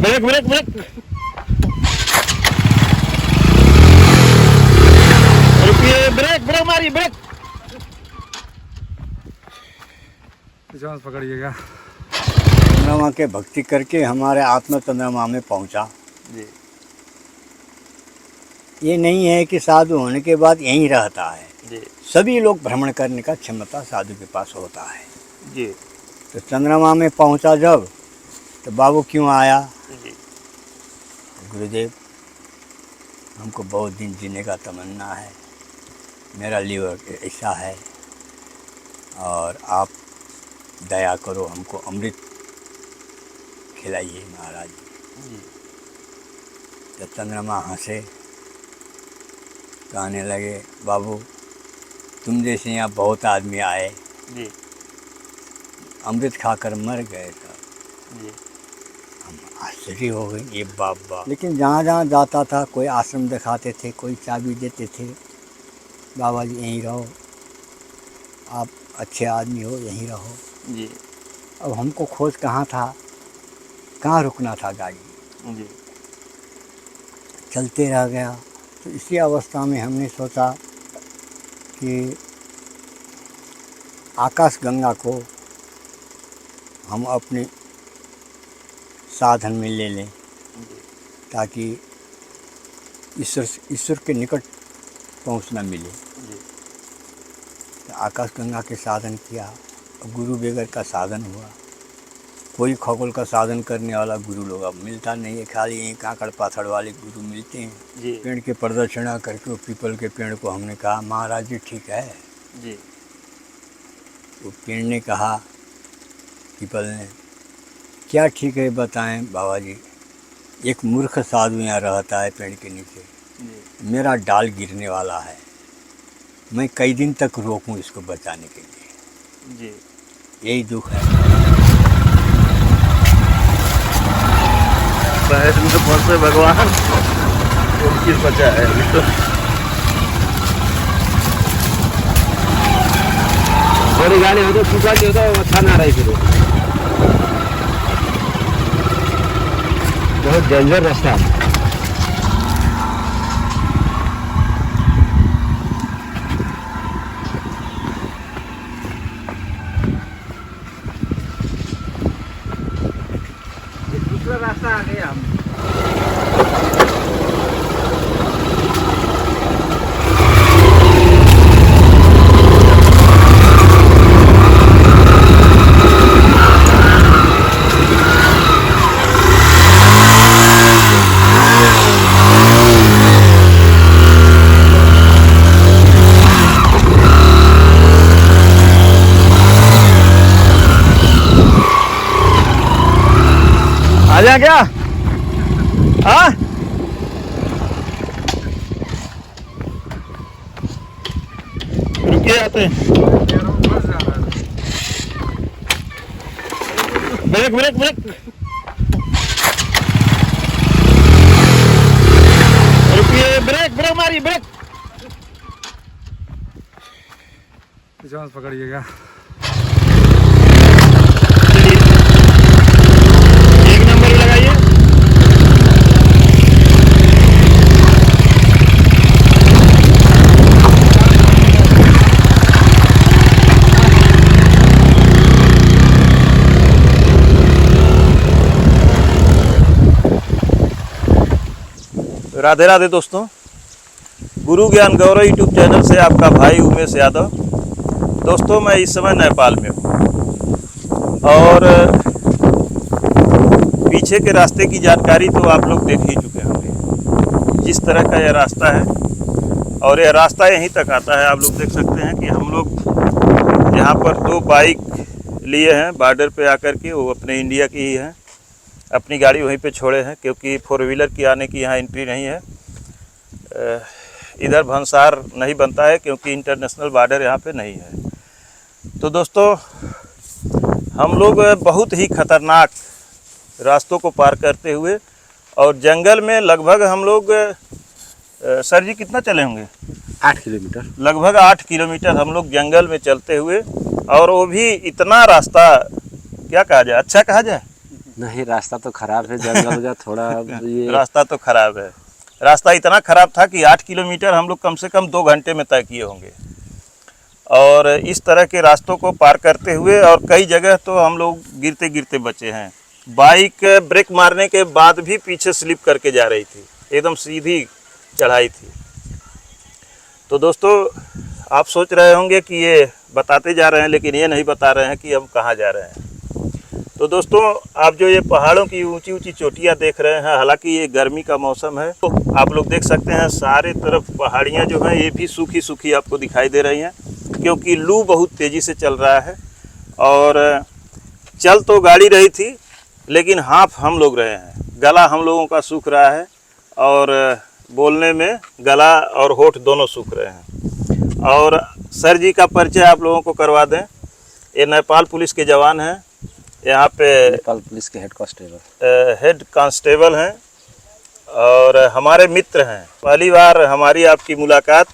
Break brake brake. रुकिए, brake brake मारिए, brake. पकड़िएगा। चंद्रमा के भक्ति करके हमारे आत्मा चंद्रमा में पहुंचा। जी। ये नहीं है कि साधु होने के बाद यहीं रहता है। जी। सभी लोग भ्रमण करने का क्षमता साधु के पास होता है। जी। तो चंद्रमा में पहुंचा जब, तो बाबू क्यों आया? जी। गुरुदेव, हमको बहुत दिन जीने का तमन्ना है, मेरा लीवर ऐसा है, और आप दया करो, हमको अमृत खिलाइए महाराज। जी। तो चंद्रमा हंसे, कहने लगे, बाबू तुम जैसे यहाँ बहुत आदमी आए, जी। अमृत खाकर मर गए सब। जी। हम आश्चर्य हो गए, ये बाप। लेकिन जहाँ जहाँ जाता था कोई आश्रम दिखाते थे, कोई चाबी देते थे, बाबा जी यहीं रहो, आप अच्छे आदमी हो, यहीं रहो। जी। अब हमको खोज कहाँ था, कहाँ रुकना था गाड़ी। जी। चलते रह गया। तो इसी अवस्था में हमने सोचा कि आकाश गंगा को हम अपने साधन में ले लें, ताकि ईश्वर के निकट पहुंचना मिले। तो आकाश गंगा के साधन किया, गुरु बगैर का साधन हुआ। कोई खगोल का साधन करने वाला गुरु लोग अब मिलता नहीं है, खाली यहीं काकड़ पाथड़ वाले गुरु मिलते हैं। जी। पेड़ के प्रदक्षिणा करके वो पीपल के पेड़ को हमने कहा, महाराज जी ठीक है। जी। वो पेड़ ने कहा, पीपल ने, क्या ठीक है बताएं बाबा जी, एक मूर्ख साधु यहाँ रहता है पेड़ के नीचे। जी। मेरा डाल गिरने वाला है, मैं कई दिन तक रोकूं इसको बचाने के लिए। जी। यही दुख है। में तो फंसे भगवान, किस बचा है अभी तो। बड़ी गाड़ी हो तो छुपा के होता, अच्छा ना रही फिर। बहुत डेंजर रास्ता है। दूसरा रास्ता आ गया हम। आजा क्या? हाँ? रुकिए, आते हैं। Brake brake brake. रुकिए, ब्रेक ब्रेक मारिए, ब्रेक। पकड़िएगा। एक नंबर लगाइए। राधे राधे दोस्तों, गुरु ज्ञान गौरव यूट्यूब चैनल से आपका भाई उमेश यादव। दोस्तों, मैं इस समय नेपाल में हूँ और पीछे के रास्ते की जानकारी तो आप लोग देख ही चुके होंगे। जिस तरह का यह रास्ता है, और यह रास्ता यहीं तक आता है। आप लोग देख सकते हैं कि हम लोग यहाँ पर 2 बाइक लिए हैं बॉर्डर पे आकर के। वो अपने इंडिया की ही हैं, अपनी गाड़ी वहीं पे छोड़े हैं, क्योंकि 4 व्हीलर की आने की यहाँ एंट्री नहीं है। इधर भंसार नहीं बनता है, क्योंकि इंटरनेशनल बॉर्डर यहाँ पे नहीं है। तो दोस्तों, हम लोग बहुत ही खतरनाक रास्तों को पार करते हुए, और जंगल में लगभग हम लोग, सर जी कितना चले होंगे? 8 किलोमीटर। लगभग 8 किलोमीटर हम लोग जंगल में चलते हुए, और वो भी इतना रास्ता क्या कहा जाए, अच्छा कहा जाए, नहीं, रास्ता तो खराब है, जंगल का थोड़ा ये रास्ता तो खराब है। रास्ता इतना खराब था कि 8 किलोमीटर हम लोग कम से कम 2 घंटे में तय किए होंगे। और इस तरह के रास्तों को पार करते हुए और कई जगह तो हम लोग गिरते गिरते बचे हैं। बाइक ब्रेक मारने के बाद भी पीछे स्लिप करके जा रही थी, एकदम सीधी चढ़ाई थी। तो दोस्तों, आप सोच रहे होंगे कि ये बताते जा रहे हैं, लेकिन ये नहीं बता रहे हैं कि हम कहाँ जा रहे हैं। तो दोस्तों, आप जो ये पहाड़ों की ऊंची ऊंची चोटियाँ देख रहे हैं, हालांकि ये गर्मी का मौसम है, तो आप लोग देख सकते हैं सारे तरफ पहाड़ियाँ जो हैं ये भी सूखी सूखी आपको दिखाई दे रही हैं, क्योंकि लू बहुत तेज़ी से चल रहा है। और चल तो गाड़ी रही थी, लेकिन हाफ हम लोग रहे हैं, गला हम लोगों का सूख रहा है और बोलने में गला और होठ दोनों सूख रहे हैं। और सर जी का परिचय आप लोगों को करवा दें। ये नेपाल पुलिस के जवान हैं, यहाँ पे नेपाल पुलिस के हेड कांस्टेबल हैं और हमारे मित्र हैं। पहली बार हमारी आपकी मुलाकात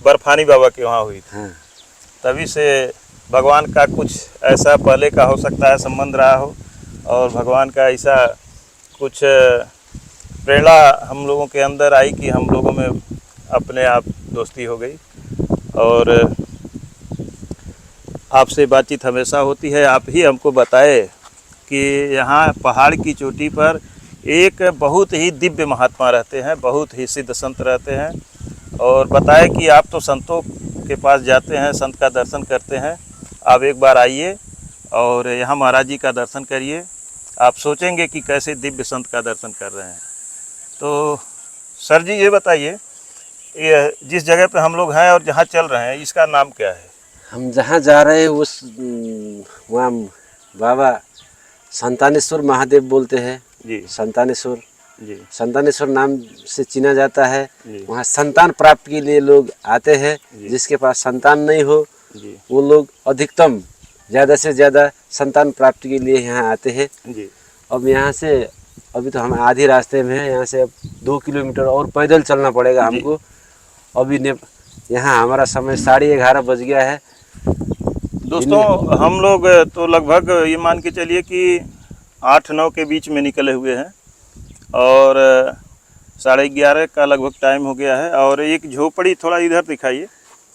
बर्फानी बाबा के वहाँ हुई थी। हाँ। तभी से भगवान का कुछ ऐसा पहले का हो सकता है संबंध रहा हो, और भगवान का ऐसा कुछ प्रेरणा हम लोगों के अंदर आई कि हम लोगों में अपने आप दोस्ती हो गई। और आपसे बातचीत हमेशा होती है। आप ही हमको बताए कि यहाँ पहाड़ की चोटी पर एक बहुत ही दिव्य महात्मा रहते हैं, बहुत ही सिद्ध संत रहते हैं, और बताए कि आप तो संतों के पास जाते हैं, संत का दर्शन करते हैं, आप एक बार आइए और यहाँ महाराज जी का दर्शन करिए। आप सोचेंगे कि कैसे दिव्य संत का दर्शन कर रहे हैं। तो सर जी ये बताइए, ये जिस जगह पे हम लोग हैं और जहाँ चल रहे हैं, इसका नाम क्या है? हम जहाँ जा रहे हैं उस वहाँ बाबा संतानेश्वर महादेव बोलते हैं जी संतानेश्वर जी संतानेश्वर नाम से चिना जाता है। जी वहाँ संतान प्राप्ति के लिए लोग आते हैं। जी। जिसके पास संतान नहीं हो जी वो लोग अधिकतम ज़्यादा से ज़्यादा संतान प्राप्ति के लिए यहाँ आते हैं। जी अब यहाँ से अभी तो हम आधे रास्ते में हैं, यहाँ से अब 2 किलोमीटर और पैदल चलना पड़ेगा जी। हमको। अभी यहाँ हमारा समय 11:30 बज गया है। दोस्तों, हम लोग तो लगभग ये मान के चलिए कि 8-9 के बीच में निकले हुए हैं और 11:30 का लगभग टाइम हो गया है। और एक झोपड़ी थोड़ा इधर दिखाइए,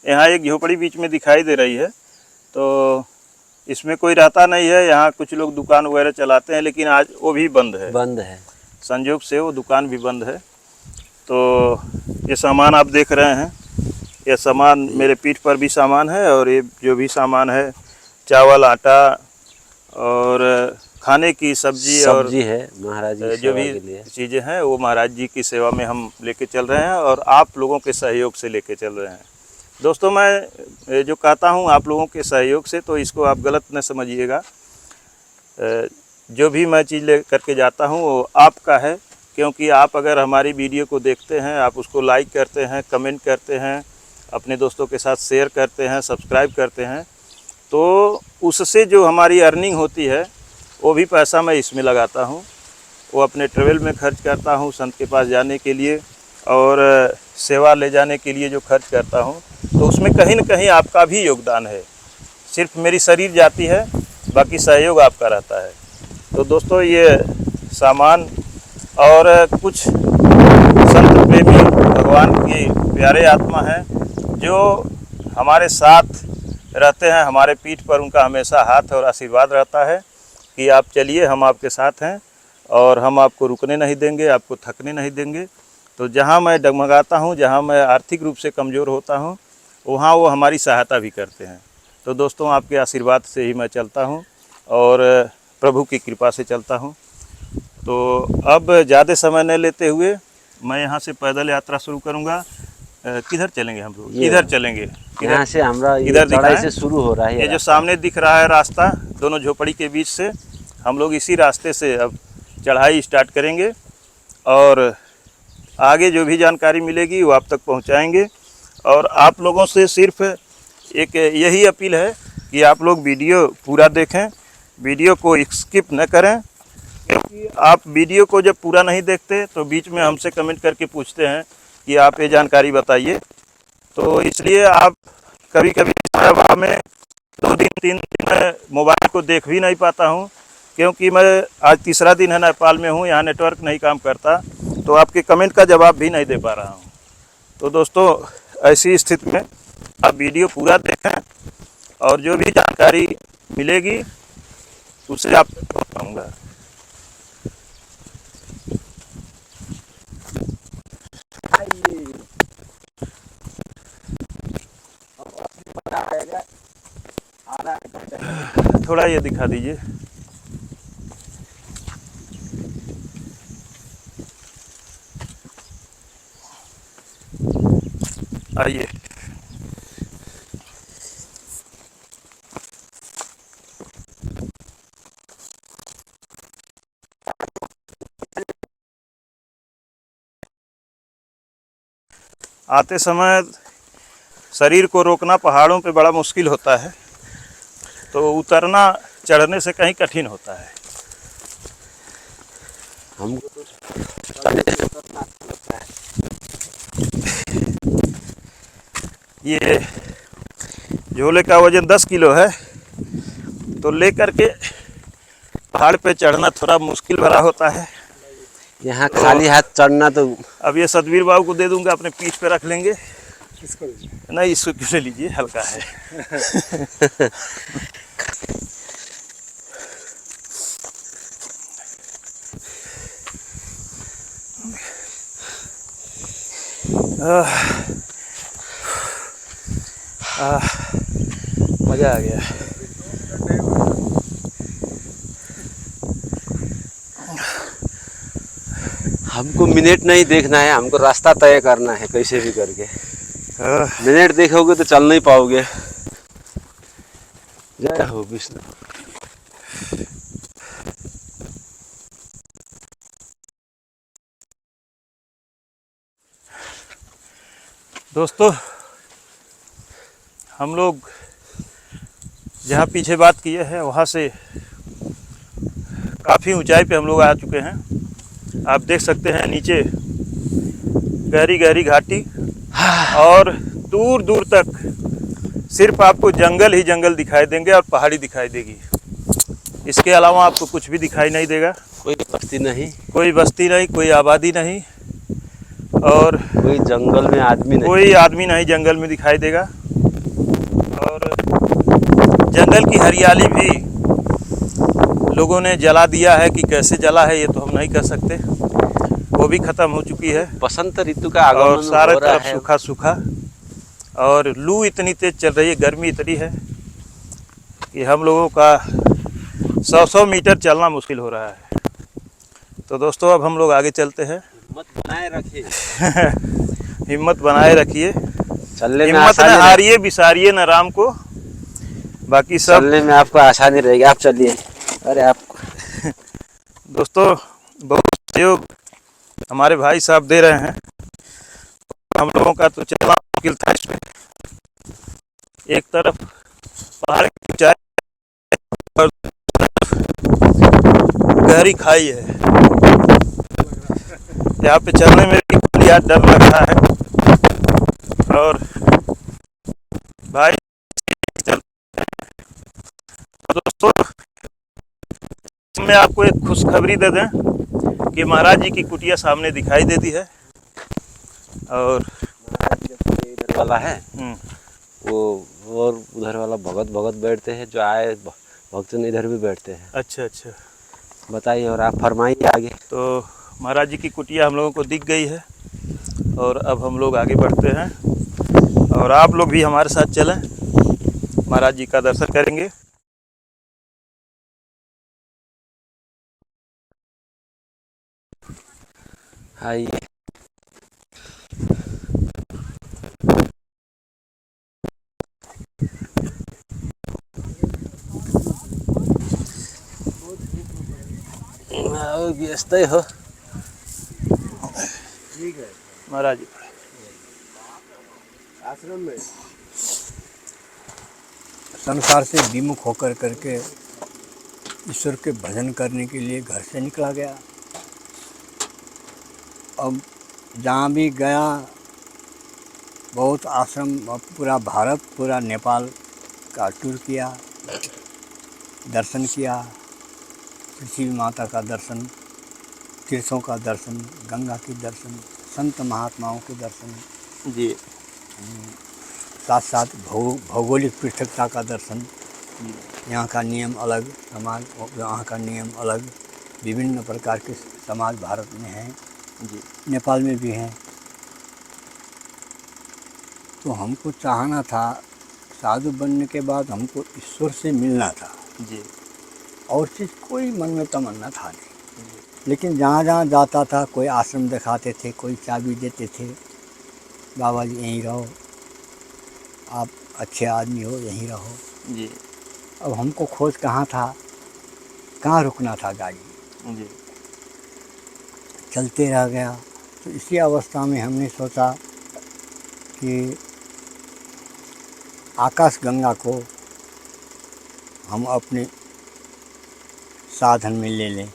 यहाँ एक झोपड़ी बीच में दिखाई दे रही है। तो इसमें कोई रहता नहीं है, यहाँ कुछ लोग दुकान वगैरह चलाते हैं, लेकिन आज वो भी बंद है। संयोग से वो दुकान भी बंद है। तो ये सामान आप देख रहे हैं, ये सामान मेरे पीठ पर भी सामान है, और ये जो भी सामान है, चावल, आटा और खाने की सब्जी और है महाराज जी जो भी चीज़ें हैं वो महाराज जी की सेवा में हम लेके चल रहे हैं, और आप लोगों के सहयोग से लेके चल रहे हैं। दोस्तों, मैं जो कहता हूँ आप लोगों के सहयोग से, तो इसको आप गलत न समझिएगा। जो भी मैं चीज़ ले करके जाता हूँ वो आपका है, क्योंकि आप अगर हमारी वीडियो को देखते हैं, आप उसको लाइक करते हैं, कमेंट करते हैं, अपने दोस्तों के साथ शेयर करते हैं, सब्सक्राइब करते हैं, तो उससे जो हमारी अर्निंग होती है वो भी पैसा मैं इसमें लगाता हूँ। वो अपने ट्रेवल में खर्च करता हूँ, संत के पास जाने के लिए और सेवा ले जाने के लिए जो खर्च करता हूँ, तो उसमें कहीं न कहीं आपका भी योगदान है। सिर्फ मेरी शरीर जाती है, बाकी सहयोग आपका रहता है। तो दोस्तों, ये सामान और कुछ संत प्रेमी भगवान की प्यारे आत्मा हैं जो हमारे साथ रहते हैं, हमारे पीठ पर उनका हमेशा हाथ और आशीर्वाद रहता है कि आप चलिए, हम आपके साथ हैं और हम आपको रुकने नहीं देंगे, आपको थकने नहीं देंगे। तो जहाँ मैं डगमगाता हूँ, जहाँ मैं आर्थिक रूप से कमज़ोर होता हूँ, वहाँ वो हमारी सहायता भी करते हैं। तो दोस्तों, आपके आशीर्वाद से ही मैं चलता हूँ और प्रभु की कृपा से चलता हूँ। तो अब ज़्यादा समय न लेते हुए मैं यहाँ से पैदल यात्रा शुरू करूँगा। किधर चलेंगे हम लोग? इधर चलेंगे। यहाँ से हमारा इधर चढ़ाई से शुरू हो रहा है। ये जो सामने दिख रहा है रास्ता, दोनों झोपड़ी के बीच से, हम लोग इसी रास्ते से अब चढ़ाई स्टार्ट करेंगे और आगे जो भी जानकारी मिलेगी वो आप तक पहुंचाएंगे। और आप लोगों से सिर्फ एक यही अपील है कि आप लोग वीडियो पूरा देखें, वीडियो को स्किप न करें, क्योंकि आप वीडियो को जब पूरा नहीं देखते तो बीच में हमसे कमेंट करके पूछते हैं कि आप ये जानकारी बताइए। तो इसलिए आप कभी कभी में 2 दिन 3 दिन में मोबाइल को देख भी नहीं पाता हूँ, क्योंकि मैं आज तीसरा दिन है नेपाल में हूँ, यहाँ नेटवर्क नहीं काम करता, तो आपके कमेंट का जवाब भी नहीं दे पा रहा हूँ। तो दोस्तों ऐसी स्थिति में आप वीडियो पूरा देखें और जो भी जानकारी मिलेगी उससे आप बताऊँगा। थोड़ा ये दिखा दीजिए। आइए, आते समय शरीर को रोकना पहाड़ों पे बड़ा मुश्किल होता है, तो उतरना चढ़ने से कहीं कठिन होता है। हमको तो ये झोले का वजन 10 किलो है, तो लेकर के पहाड़ पे चढ़ना थोड़ा मुश्किल भरा होता है। यहाँ खाली हाथ चढ़ना तो अब ये सतबीर बाबू को दे दूंगा, अपने पीठ पे रख लेंगे। नहीं, इसको क्यों ले लीजिए, हल्का है। मज़ा आ गया। हमको मिनट नहीं देखना है, हमको रास्ता तय करना है कैसे भी करके। मिनट देखोगे तो चल नहीं पाओगे। जय हो विष्णु। दोस्तों हम लोग जहाँ पीछे बात किए हैं वहाँ से काफ़ी ऊंचाई पे हम लोग आ चुके हैं। आप देख सकते हैं नीचे गहरी गहरी घाटी और दूर दूर तक सिर्फ आपको जंगल ही जंगल दिखाई देंगे और पहाड़ी दिखाई देगी। इसके अलावा आपको कुछ भी दिखाई नहीं देगा। कोई बस्ती नहीं, कोई बस्ती नहीं, कोई आबादी नहीं और कोई जंगल में आदमी नहीं। कोई आदमी नहीं जंगल में दिखाई देगा। और जंगल की हरियाली भी लोगों ने जला दिया है, कि कैसे जला है ये तो हम नहीं कर सकते, वो भी ख़त्म हो चुकी है। बसंत ऋतु का और आगमन सारे हो रहा तरफ है। सूखा सूखा और लू इतनी तेज चल रही है, गर्मी इतनी है कि हम लोगों का 100 मीटर चलना मुश्किल हो रहा है। तो दोस्तों अब हम लोग आगे चलते हैं। हिम्मत बनाए रखिए। हिम्मत बनाए रखिए, चलने में हिम्मत न आसानी हारिए, बिसारिए न राम को, बाकी सब। चलने में आपको आसानी रहेगी, आप चलिए। अरे आप दोस्तों बहुत सहयोग हमारे भाई साहब दे रहे हैं। हम लोगों का तो चलना मुश्किल था इसमें। एक तरफ पहाड़ की ऊंचाई और गहरी खाई है। यहाँ पे चलने में भी यार डर लग रहा है। और भाई दोस्तों मैं आपको एक खुशखबरी दे दें कि महाराज जी की कुटिया सामने दिखाई देती है। और इधर वाला है वो, और उधर वाला भगत बैठते हैं, जो आए भक्तजन इधर भी बैठते हैं। अच्छा अच्छा, बताइए और आप फरमाइए आगे। तो महाराज जी की कुटिया हम लोगों को दिख गई है और अब हम लोग आगे बढ़ते हैं और आप लोग भी हमारे साथ चलें, महाराज जी का दर्शन करेंगे। आइए। व्यस्त हो महाराज जी आश्रम में संसार से विमुख होकर करके ईश्वर के भजन करने के लिए घर से निकला गया। अब जहाँ भी गया बहुत आश्रम, पूरा भारत पूरा नेपाल का टूर किया, दर्शन किया, पृथ्वी माता का दर्शन, तीर्थों का दर्शन, गंगा के दर्शन, संत महात्माओं के दर्शन, जी साथ साथ भौगोलिक पृथकता का दर्शन। यहाँ का नियम अलग, समाज यहाँ का नियम अलग, विभिन्न प्रकार के समाज भारत में हैं, जी नेपाल में भी हैं। तो हमको चाहना था, साधु बनने के बाद हमको ईश्वर से मिलना था, जी और चीज़ कोई मन में तमन्ना था नहीं। लेकिन जहाँ जहाँ जाता था कोई आश्रम दिखाते थे, कोई चाबी देते थे, बाबा जी यहीं रहो, आप अच्छे आदमी हो, यहीं रहो। जी अब हमको खोज कहाँ था, कहाँ रुकना था गाड़ी, जी चलते रह गया। तो इसी अवस्था में हमने सोचा कि आकाश गंगा को हम अपने साधन में ले लें,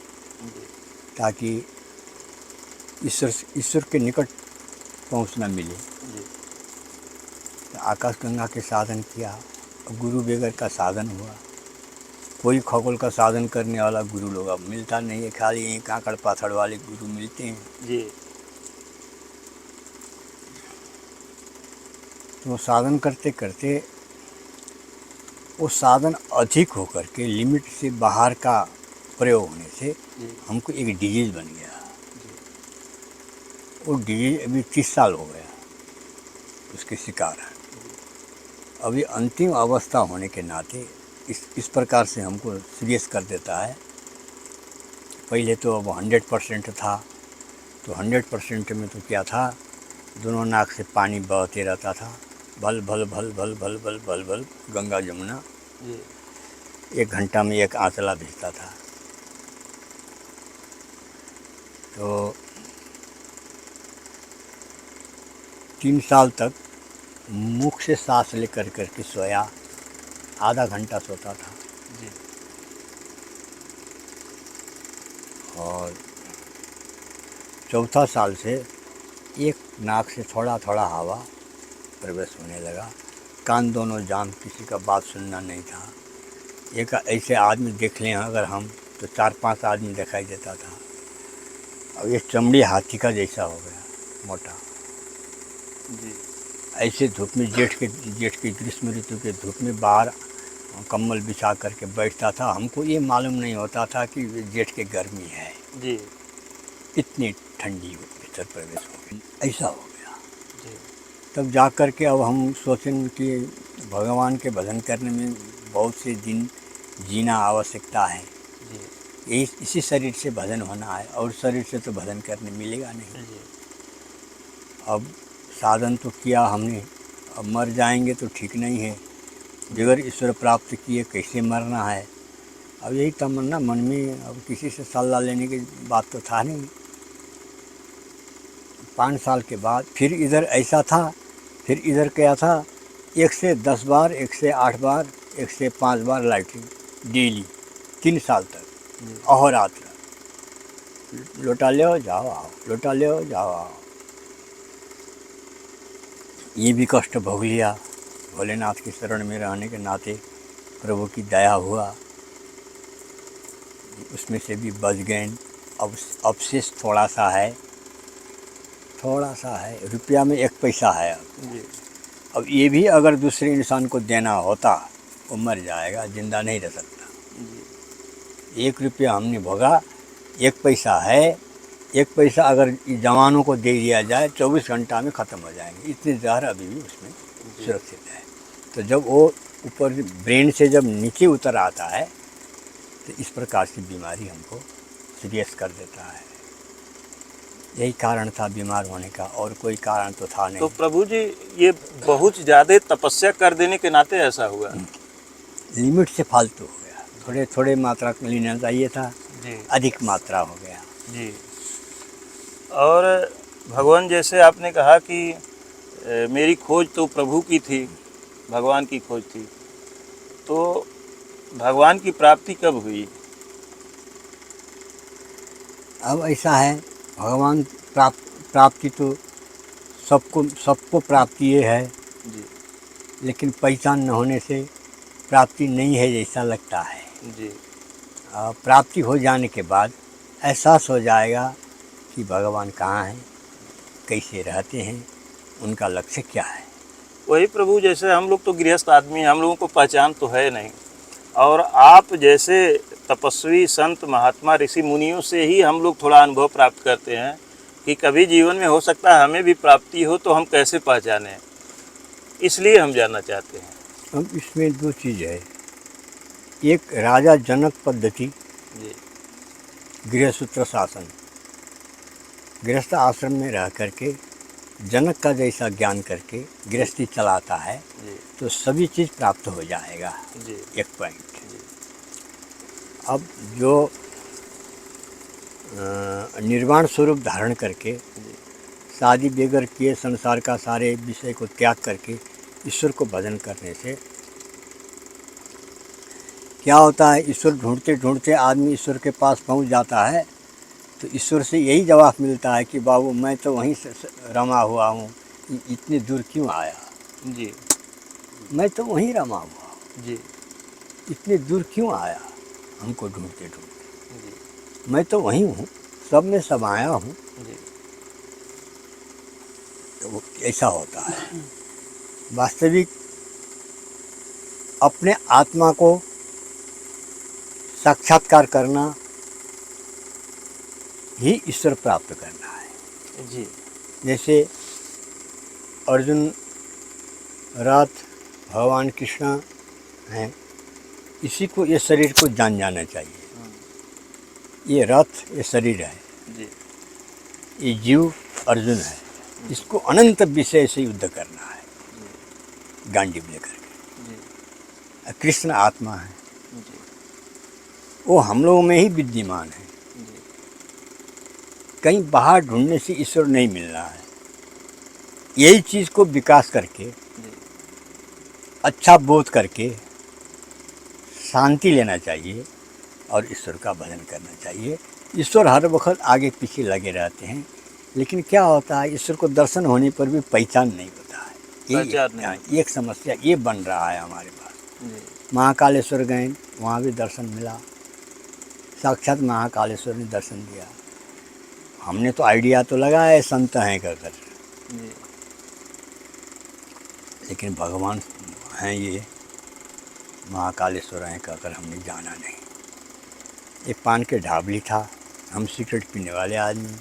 ताकि ईश्वर के निकट पहुंचना मिले। तो आकाश गंगा के साधन किया। गुरु बगैर का साधन हुआ। कोई खगोल का साधन करने वाला गुरु लोग अब मिलता नहीं है, खाली यहीं काकड़ पाथड़ वाले गुरु मिलते हैं। जी तो साधन करते करते वो साधन अधिक होकर के लिमिट से बाहर का प्रयोग होने से हमको एक डिजीज बन गया। वो डिजीज अभी 30 साल हो गया उसके शिकार है। अभी अंतिम अवस्था होने के नाते इस प्रकार से हमको सीरियस कर देता है। पहले तो अब 100% था, तो 100% में तो क्या था, दोनों नाक से पानी बहते रहता था, भल भल भल भल भल भल भल भल गंगा जमुना। 1 घंटा में 1 आंचला भेजता था। तो 3 साल तक मुख से सांस लेकर करके सोया, आधा घंटा सोता था। जी और चौथा साल से एक नाक से थोड़ा थोड़ा हवा प्रवेश होने लगा। कान दोनों जाम, किसी का बात सुनना नहीं था। एक ऐसे आदमी देख लें अगर हम, तो 4-5 आदमी दिखाई देता था। अब ये चमड़ी हाथी का जैसा हो गया, मोटा। जी ऐसे धूप में जेठ की ग्रीष्म ऋतु के धूप में बाहर कम्बल बिछा करके बैठता था। हमको ये मालूम नहीं होता था कि जेठ के गर्मी है, जी इतनी ठंडी भीतर प्रवेश हो गई, ऐसा हो गया। जी तब जा कर के अब हम सोचें कि भगवान के भजन करने में बहुत से दिन जीना आवश्यकता है। जी इसी शरीर से भजन होना है, और शरीर से तो भजन करने मिलेगा नहीं। जी अब साधन तो किया हमने, अब मर जाएंगे तो ठीक नहीं है। बगैर ईश्वर प्राप्त किए कैसे मरना है। अब यही तमन्ना मन में, अब किसी से सलाह लेने की बात तो था नहीं। 5 साल के बाद फिर इधर ऐसा था, फिर इधर क्या था, 1 से 10 बार, 1 से 8 बार, 1 से 5 बार लाइटिंग डेली, 3 साल तक अहोरात्र। लोटा ले जाओ आओ, लोटा ले जाओ आओ। ये भी कष्ट भोग लिया। भोलेनाथ की शरण में रहने के नाते प्रभु की दया हुआ, उसमें से भी बच गए। अब अवशेष थोड़ा सा है, रुपया में 1 पैसा है। अब ये भी अगर दूसरे इंसान को देना होता, वो मर जाएगा, जिंदा नहीं रह सकता। 1 रुपया हमने भोगा, 1 पैसा है। 1 पैसा अगर जवानों को दे दिया जाए, 24 घंटा में ख़त्म हो जाएंगे। इतने जहर अभी भी उसमें सुरक्षित है। तो जब वो ऊपर ब्रेन से जब नीचे उतर आता है, तो इस प्रकार की बीमारी हमको सीरियस कर देता है। यही कारण था बीमार होने का, और कोई कारण तो था नहीं। तो प्रभु जी, ये बहुत ज़्यादा तपस्या कर देने के नाते ऐसा हुआ? लिमिट से फालतू हो गया। थोड़े थोड़े मात्रा लेना चाहिए था, जी अधिक मात्रा हो गया। जी। और भगवान, जैसे आपने कहा कि मेरी खोज तो प्रभु की थी, भगवान की खोज थी, तो भगवान की प्राप्ति कब हुई? अब ऐसा है, भगवान प्राप्ति तो सबको प्राप्ति ये है, जी लेकिन पहचान न होने से प्राप्ति नहीं है जैसा लगता है। जी प्राप्ति हो जाने के बाद एहसास हो जाएगा कि भगवान कहाँ हैं, कैसे रहते हैं, उनका लक्ष्य क्या है। वही प्रभु, जैसे हम लोग तो गृहस्थ आदमी हैं, हम लोगों को पहचान तो है नहीं, और आप जैसे तपस्वी संत महात्मा ऋषि मुनियों से ही हम लोग थोड़ा अनुभव प्राप्त करते हैं कि कभी जीवन में हो सकता है हमें भी प्राप्ति हो, तो हम कैसे पहचानें, इसलिए हम जानना चाहते हैं। अब इसमें दो चीज़ है, एक राजा जनक पद्धति, जी गृहसूत्र शासन, गृहस्थ आश्रम में रह करके जनक का जैसा ज्ञान करके गृहस्थी चलाता है जी तो सभी चीज़ प्राप्त हो जाएगा। जी एक पॉइंट। जी अब जो निर्वाण स्वरूप धारण करके जी शादी बेगर किए संसार का सारे विषय को त्याग करके ईश्वर को भजन करने से क्या होता है, ईश्वर ढूंढते ढूंढते आदमी ईश्वर के पास पहुंच जाता है तो ईश्वर से यही जवाब मिलता है कि बाबू मैं तो वहीं से रमा हुआ हूँ, इतनी दूर क्यों आया, जी मैं तो वहीं रमा हुआ हूँ, जी इतनी दूर क्यों आया हमको ढूंढते ढूंढते, जी मैं तो वहीं हूँ, सब में समाया हूँ। जी तो वो ऐसा होता है। वास्तविक अपने आत्मा को साक्षात्कार करना ही ईश्वर प्राप्त करना है। जी जैसे अर्जुन रथ भगवान कृष्ण हैं, इसी को, ये शरीर को जान जाना चाहिए। ये रथ, ये शरीर है, जी ये जीव अर्जुन है, इसको अनंत विषय से युद्ध करना है गांडीव लेकर के। जी कृष्ण आत्मा है, जी वो हम लोगों में ही विद्यमान है, जी कहीं बाहर ढूंढने से ईश्वर नहीं मिल रहा है। यही चीज़ को विकास करके, जी अच्छा बोध करके शांति लेना चाहिए और ईश्वर का भजन करना चाहिए। ईश्वर हर वक्त आगे पीछे लगे रहते हैं, लेकिन क्या होता है, ईश्वर को दर्शन होने पर भी पहचान नहीं होता है। पहचान नहीं ये एक समस्या ये बन रहा है हमारे पास। जी महाकालेश्वर गए, वहाँ भी दर्शन मिला, साक्षात महाकालेश्वर ने दर्शन दिया। हमने तो आइडिया तो लगाया संत हैं कहकर, जी लेकिन भगवान हैं ये महाकालेश्वर हैं कहकर हमने जाना नहीं। एक पान के ढाबली था, हम सिगरेट पीने वाले आदमी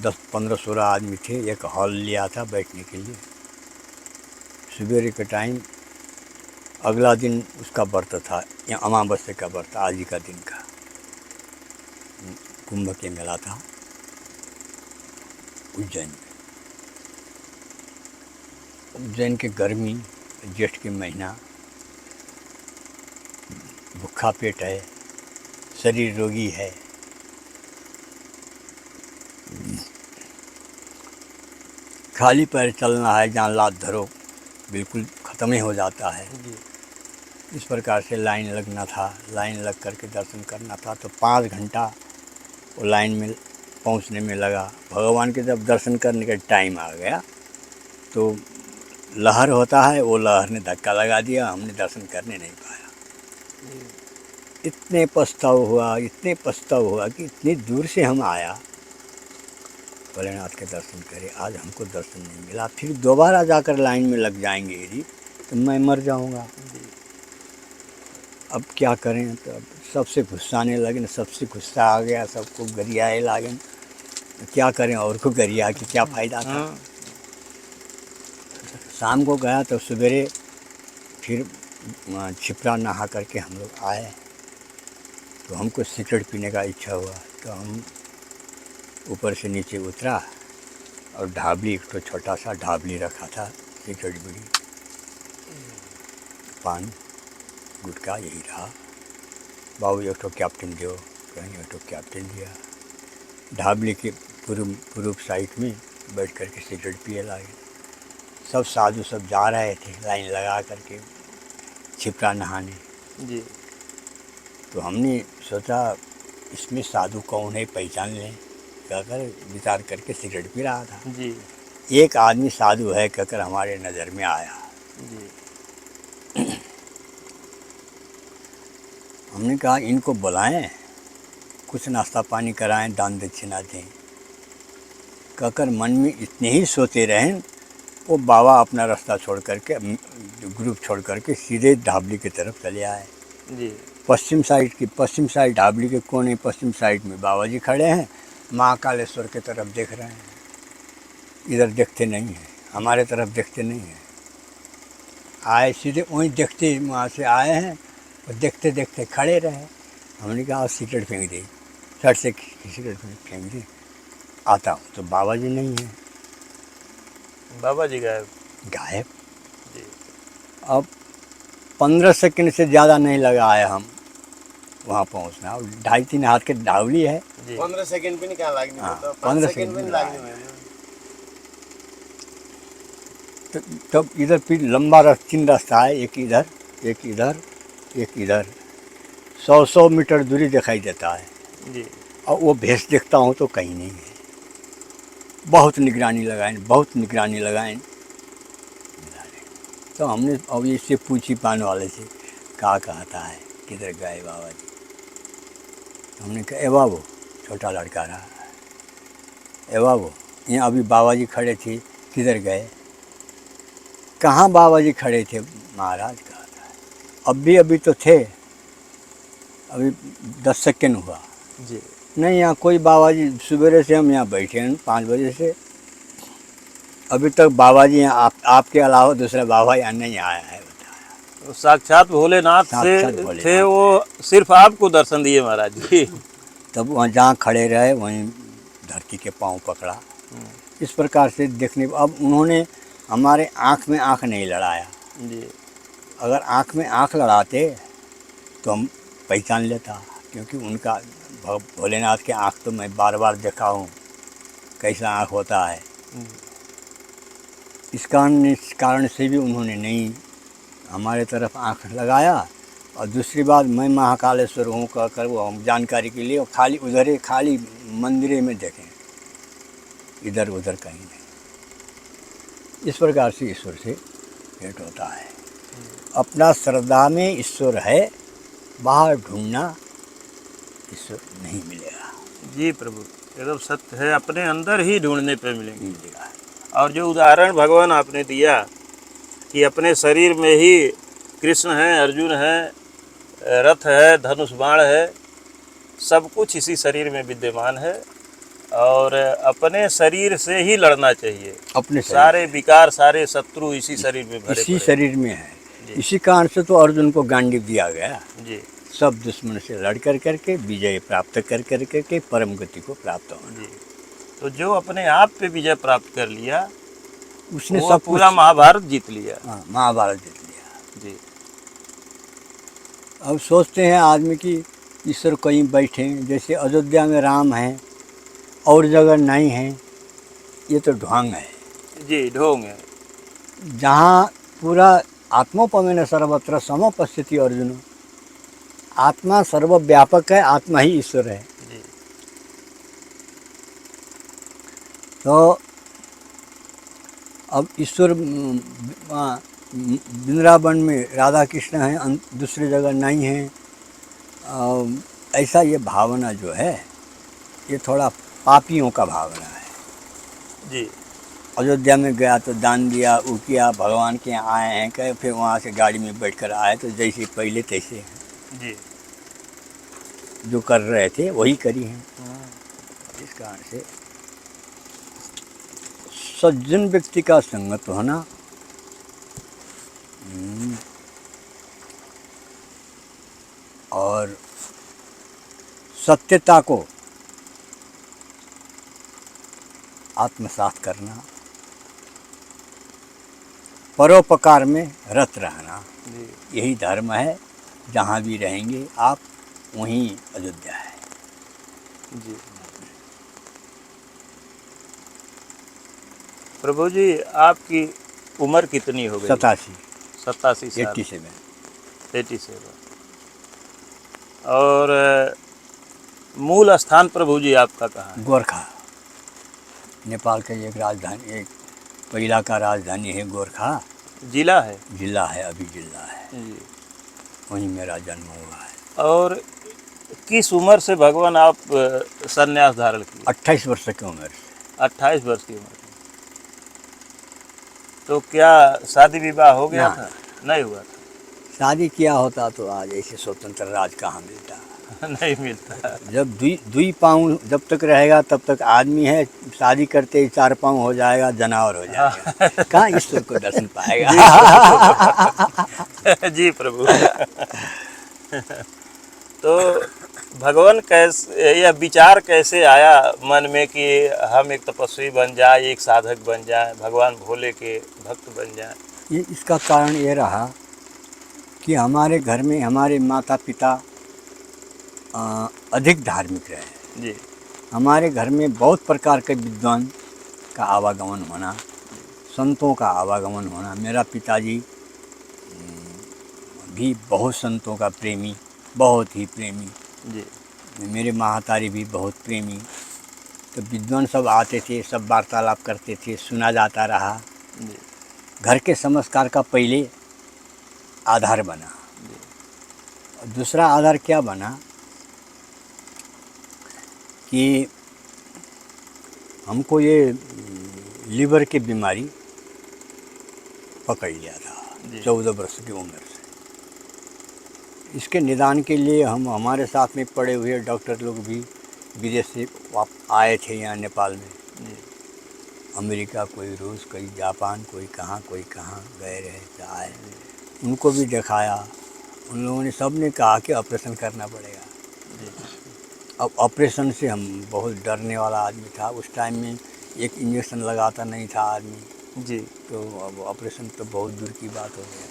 10, 15, 16 आदमी थे, एक हॉल लिया था बैठने के लिए। सवेरे के टाइम, अगला दिन उसका व्रत था, या अमावस्या का व्रत, आज ही का दिन का, कुंभ के मेला था उज्जैन में। उज्जैन के गर्मी, जेठ के महीना, भूखा पेट है, शरीर रोगी है, खाली पैर चलना है, जहाँ लात धरो बिल्कुल ख़त्म ही हो जाता है। जी इस प्रकार से लाइन लगना था, लाइन लग करके दर्शन करना था, तो 5 घंटा वो लाइन में पहुंचने में लगा। भगवान के जब दर्शन करने का टाइम आ गया तो लहर होता है, वो लहर ने धक्का लगा दिया, हमने दर्शन करने नहीं पाया। इतने पछतावा हुआ कि इतनी दूर से हम आया, भोलेनाथ के दर्शन करे, आज हमको दर्शन नहीं मिला, फिर दोबारा जाकर लाइन में लग जाएंगे यदि तो मैं मर जाऊंगा। अब क्या करें, तो अब सबसे गुस्साने लगे, सबसे गुस्सा आ गया, सबको गरियाए लागे, तो क्या करें, और को गरिया कि क्या फ़ायदा था। शाम को गया तो सवेरे फिर छिपरा नहा करके हम लोग आए, तो हमको सिगरेट पीने का इच्छा हुआ, तो हम ऊपर से नीचे उतरा और ढाबली, एक तो छोटा सा ढाबली रखा था, सिगरेट बीड़ी पान गुटखा यही रहा। बाबू एक तो कैप्टन दो, कहीं एक तो कैप्टन दिया। ढाबली के पूर्व साइड में बैठ करके सिगरेट पिए लगे। सब साधु सब जा रहे थे लाइन लगा करके छिपरा नहाने। जी तो हमने सोचा इसमें साधु कौन है, पहचान लें, कहकर विचार करके सिगरेट पी रहा था। जी एक आदमी साधु है कहकर हमारे नज़र में आया। जी हम हमने कहा इनको बुलाएं, कुछ नाश्ता पानी कराएं, दान दक्षिणा दें। कहकर मन में इतने ही सोते रहें, वो बाबा अपना रास्ता छोड़ करके, ग्रुप छोड़ करके सीधे ढाबली की तरफ चले आए। जी। पश्चिम साइड ढाबली के कोने पश्चिम साइड में बाबा जी खड़े हैं, महाकालेश्वर की तरफ देख रहे हैं। इधर देखते नहीं हैं, हमारे तरफ देखते नहीं हैं। आए सीधे वहीं देखते, वहाँ से आए हैं और देखते देखते खड़े रहे। हमने कहा सिगरेट फेंक दी, शर्ट से सिगरेट फेंक दी। आता हूँ तो बाबा जी नहीं है, बाबा जी गायब। गायब। अब 15 सेकंड से ज़्यादा नहीं लगा है हम वहाँ पहुँचना। 2.5-3 हाथ के ढावली है। 15 सेकंड भी नहीं कहाँ लागने, हाँ, मतलब 15 सेकंड भी नहीं लागने में। तब इधर फिर लंबा 3 रास्ता है, एक इधर एक इधर एक इधर, 100 मीटर दूरी दिखाई देता है। जी। और वो भैंस देखता हूँ तो कहीं नहीं है। बहुत निगरानी लगाएं। तो हमने अब इससे पूछी पान वाले से, कहा कहता है किधर गए बाबा जी। हमने कहा ए बाबू, छोटा लड़का रहा, ए बाबू यहाँ अभी बाबा जी खड़े थे, किधर गए। कहाँ बाबा जी खड़े थे महाराज, कहता है अभी तो थे, अभी 10 सेकंड हुआ। जी। नहीं यहाँ कोई बाबा जी, सवेरे से हम यहाँ बैठे हैं 5 बजे से, अभी तक बाबा जी यहाँ आपके अलावा दूसरा बाबा यहाँ नहीं आया है। बताया तो साक्षात भोलेनाथ से थे, वो सिर्फ आपको दर्शन दिए महाराज जी। तब वहाँ जहाँ खड़े रहे वहीं धरती के पाँव पकड़ा। इस प्रकार से देखने, अब उन्होंने हमारे आँख में आँख नहीं लड़ाया जी। अगर आँख में आँख लड़ाते तो हम पहचान लेता, क्योंकि उनका भोलेनाथ के आँख तो मैं बार बार देखा हूँ कैसा आँख होता है। इस कारण से भी उन्होंने नहीं हमारे तरफ आँख लगाया। और दूसरी बात, मैं महाकालेश्वर हूँ कहकर वो हम जानकारी के लिए खाली उधर ही खाली मंदिर में देखें, इधर उधर कहीं नहीं। इस प्रकार से ईश्वर से भेंट होता है। अपना श्रद्धा में ईश्वर है, बाहर ढूंढना ईश्वर नहीं मिलेगा। जी प्रभु, एकदम सत्य है, अपने अंदर ही ढूंढने पे मिलेगा। और जो उदाहरण भगवान आपने दिया कि अपने शरीर में ही कृष्ण है, अर्जुन है, रथ है, धनुष बाण है, सब कुछ इसी शरीर में विद्यमान है। और अपने शरीर से ही लड़ना चाहिए। अपने सारे विकार, सारे शत्रु इसी शरीर में भरे इसी शरीर में है। इसी कारण से तो अर्जुन को गांडीव दिया गया। जी। सब दुश्मन से लड़ कर करके विजय प्राप्त कर करके परम गति को प्राप्त होना। जी। तो जो अपने आप पे विजय प्राप्त कर लिया, उसने सब पूरा महाभारत जीत लिया। हाँ, महाभारत जीत लिया। जी। अब सोचते हैं आदमी कि ईश्वर कहीं बैठे हैं, जैसे अयोध्या में राम हैं और जगह नहीं है, ये तो ढोंग है। जी, ढोंग है। जहाँ पूरा आत्मोपमेन सर्वत्र समपस्थिति अर्जुन, आत्मा सर्वव्यापक है, आत्मा ही ईश्वर है। जी। तो अब ईश्वर वृंदावन में राधा कृष्ण हैं, दूसरी जगह नहीं है। ऐसा ये भावना जो है, ये थोड़ा पापियों का भावना है। जी। अयोध्या में गया तो दान दिया, वो किया, भगवान के यहाँ आए हैं कहे, फिर वहाँ से गाड़ी में बैठकर आए तो जैसे पहले तैसे हैं। जी। जो कर रहे थे वही करी हैं। इस कारण से सज्जन व्यक्ति का संगत होना, और सत्यता को आत्मसात करना, परोपकार में रत रहना, यही धर्म है। जहाँ भी रहेंगे आप, वहीं अयोध्या है। जी। प्रभु जी, आपकी उम्र कितनी हो गई? 87 साल। 87। और मूल स्थान प्रभु जी आपका कहाँ है? गोरखा, नेपाल का एक राजधानी, एक पहिला का राजधानी है गोरखा। जिला है? जिला है, अभी जिला है। जी। वहीं मेरा जन्म हुआ है। और किस उम्र से भगवान आप संन्यास धारण किए? 28 वर्ष की उम्र से। 28 वर्ष की उम्र में। तो क्या शादी विवाह हो गया ना। था? नहीं हुआ था। शादी किया होता तो आज ऐसे स्वतंत्र राज कहाँ मिलता। नहीं मिलता। जब दुई पाँव जब तक रहेगा तब तक आदमी है, शादी करते ही 4 पाँव हो जाएगा, जनावर हो जाएगा। कहाँ ईश्वर को दर्शन पाएगा। जी प्रभु। तो भगवान कैसे, यह विचार कैसे आया मन में कि हम एक तपस्वी बन जाए, एक साधक बन जाए, भगवान भोले के भक्त बन जाए? ये इसका कारण ये रहा कि हमारे घर में हमारे माता पिता अधिक धार्मिक रहे। जी। हमारे घर में बहुत प्रकार के विद्वान का आवागमन होना, संतों का आवागमन होना। मेरा पिताजी भी बहुत संतों का प्रेमी, बहुत ही प्रेमी। जी। मेरे महातारी भी बहुत प्रेमी। तो विद्वान सब आते थे, सब वार्तालाप करते थे, सुना जाता रहा। जी। घर के संस्कार का पहले आधार बना। और दूसरा आधार क्या बना कि हमको ये लीवर की बीमारी पकड़ लिया था 14 वर्ष की उम्र से। इसके निदान के लिए हम हमारे साथ में पड़े हुए डॉक्टर लोग भी विदेश से आए थे यहाँ नेपाल में। अमेरिका, कोई रूस, कोई जापान, कोई कहाँ गए रहे तो आए। उनको भी दिखाया। उन लोगों ने सब ने कहा कि ऑपरेशन करना पड़ेगा। अब ऑपरेशन से हम बहुत डरने वाला आदमी था। उस टाइम में एक इंजेक्शन लगाता नहीं था आदमी। जी। तो अब ऑपरेशन तो बहुत दूर की बात हो गया।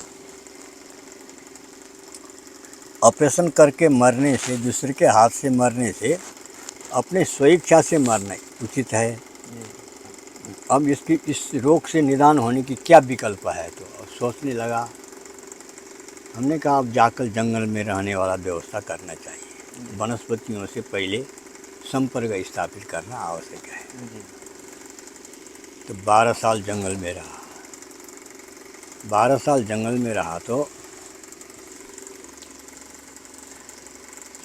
ऑपरेशन करके मरने से, दूसरे के हाथ से मरने से अपने स्वेच्छा से मरना उचित है। अब इस रोग से निदान होने की क्या विकल्प है? तो अब सोचने लगा। हमने कहा अब जाकर जंगल में रहने वाला व्यवस्था करना चाहिए। वनस्पतियों से पहले संपर्क स्थापित करना आवश्यक है। तो 12 साल जंगल में रहा। 12 साल जंगल में रहा तो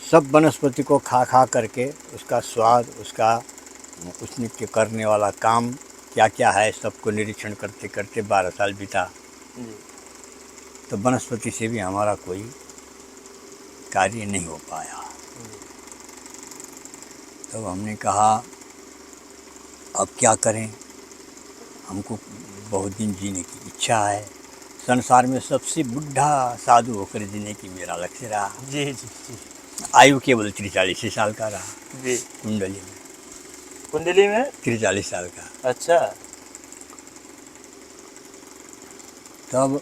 सब वनस्पति को खा करके उसका स्वाद, उसने के करने वाला काम क्या क्या है, सबको निरीक्षण करते करते 12 साल बीता। तो वनस्पति से भी हमारा कोई कार्य नहीं हो पाया। तब हमने कहा अब क्या करें, हमको बहुत दिन जीने की इच्छा है। संसार में सबसे बुढ़ा साधु होकर जीने की मेरा लक्ष्य रहा। जी जी जी। आयु केवल 43 साल का रहा। जी। कुंडली में 43 साल का। अच्छा। तब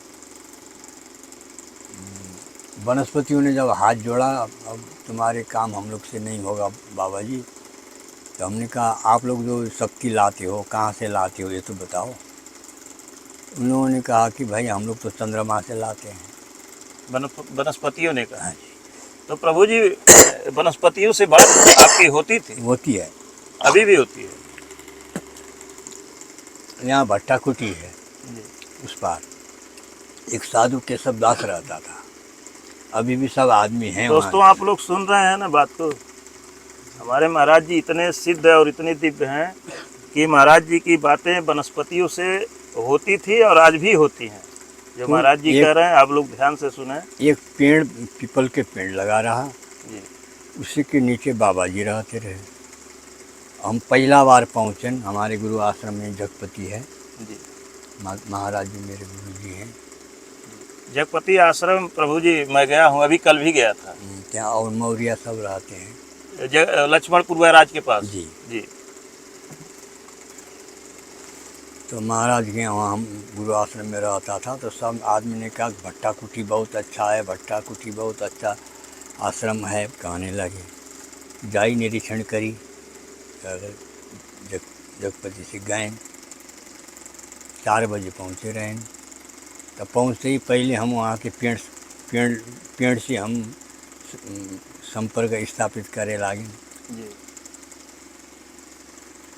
वनस्पतियों ने जब हाथ जोड़ा, अब तुम्हारे काम हम लोग से नहीं होगा बाबा जी। तो हमने कहा आप लोग जो शक्ति लाते हो कहाँ से लाते हो ये तो बताओ। उन लोगों ने कहा कि भाई हम लोग तो चंद्रमा से लाते हैं। वनस्पतियों ने कहा। हाँ जी। तो प्रभु जी वनस्पतियों से बात आपकी होती थी? होती है, अभी भी होती है। यहाँ भट्टा कुटी है, उस पार एक साधु केशव दास रहता था। अभी भी सब आदमी हैं। दोस्तों आप लोग सुन रहे हैं ना बात को। हमारे महाराज जी इतने सिद्ध और इतने दिव्य हैं कि महाराज जी की बातें वनस्पतियों से होती थी और आज भी होती हैं। जो महाराज जी कह रहे हैं आप लोग ध्यान से सुने। एक पेड़, पीपल के पेड़ लगा रहा जी। उसी के नीचे बाबा जी रहते रहे। हम पहला बार पहुँचे। हमारे गुरु आश्रम में जगपति है जी। महाराज जी मेरे गुरु जी हैं। जगपति आश्रम प्रभु जी मैं गया हूँ, अभी कल भी गया था क्या। और मौर्य सब रहते हैं लक्ष्मणपुर महाराज के पास। जी जी। तो महाराज के वहाँ हम गुरु आश्रम में रहता था। तो सब आदमी ने कहा भट्टा कुटी बहुत अच्छा है, भट्टा कुटी बहुत अच्छा आश्रम है, कहने लगे। जाई निरीक्षण करी। जगपति से गए, 4 बजे पहुँचे रहे। तब पहुँचते ही पहले हम वहाँ के पेड़ से हम संपर्क स्थापित करे लागे। जी।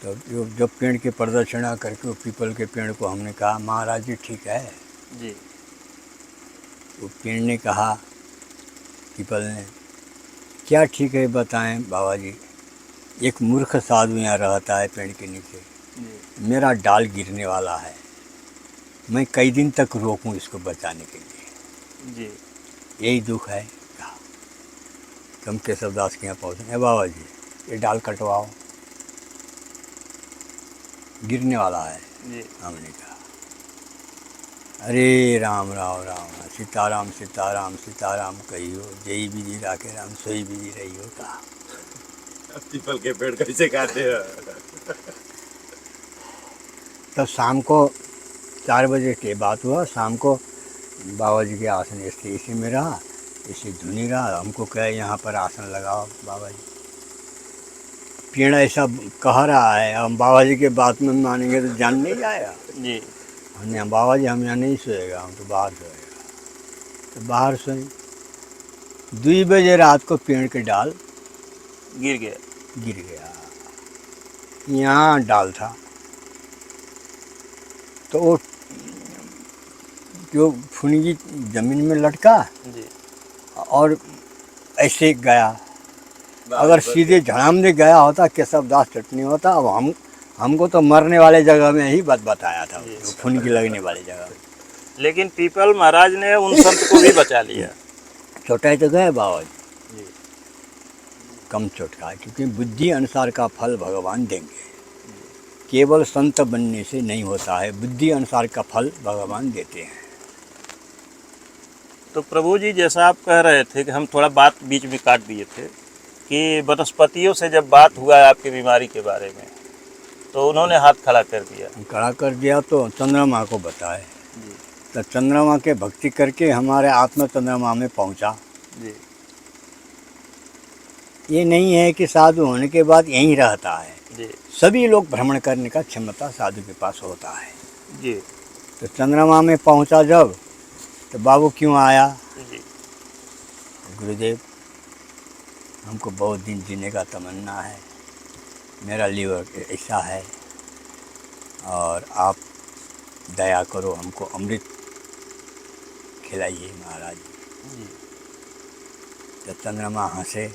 तो जो पेड़ के प्रदक्षिणा करके वो पीपल के पेड़ को हमने कहा महाराज जी ठीक है। जी। वो पेड़ ने कहा, पीपल ने, क्या ठीक है बताएं बाबा जी। एक मूर्ख साधु यहाँ रहता है पेड़ के नीचे, मेरा डाल गिरने वाला है, मैं कई दिन तक रोकूं इसको बचाने के लिए, जी यही दुख है। कहा तुम केशव दास के यहाँ पहुँचे, बाबा जी ये डाल कटवाओ, गिरने वाला है। जी हमने कहा अरे राम राम राम सीताराम सीताराम सीताराम कहियो, जय विधि राखे राम सोई विधि रहियो। कहा पीपल के पेड़ कैसे काटे हैं? तब शाम को 4 बजे के बात हुआ। शाम को बाबा जी के आसन ऐसे इसी में रहा, इसी धुनी रहा। हमको कहे यहाँ पर आसन लगाओ बाबा जी। पेड़ ऐसा कह रहा है, हम बाबा जी के बात में मानेंगे तो जान नहीं जाएगा। जी हमने बाबा जी हम यहाँ नहीं सोएगा, हम तो बाहर सोएगा। तो बाहर सोए। 2 बजे रात को पेड़ के डाल गिर गया। गिर गया। यहाँ डाल था तो वो जो फुनगी जमीन में लटका जी और ऐसे गया। अगर सीधे झड़ाम से गया होता केशव दास चटनी होता। अब हमको तो मरने वाले जगह में ही बताया था, जो फुनगी लगने वाली जगह। लेकिन पीपल महाराज ने उन संत को भी बचा लिया। छोटा तो गए बाबा जी, जी कम चोट का, क्योंकि बुद्धि अनुसार का फल भगवान देंगे। केवल संत बनने से नहीं होता है, बुद्धि अनुसार का फल भगवान देते हैं। तो प्रभु जी जैसा आप कह रहे थे कि हम थोड़ा बात बीच में काट दिए थे कि वनस्पतियों से जब बात हुआ है आपकी बीमारी के बारे में, तो उन्होंने हाथ खड़ा कर दिया। खड़ा कर दिया तो चंद्रमा को बताए। तो चंद्रमा के भक्ति करके हमारे आत्मा चंद्रमा में पहुंचा। जी ये नहीं है कि साधु होने के बाद यहीं रहता है। जी सभी लोग भ्रमण करने का क्षमता साधु के पास होता है। जी तो चंद्रमा में पहुंचा जब, तो बाबू क्यों आया? जी गुरुदेव हमको बहुत दिन जीने का तमन्ना है, मेरा लीवर ऐसा है, और आप दया करो हमको अमृत खिलाइए महाराज। तो चंद्रमा हंसे,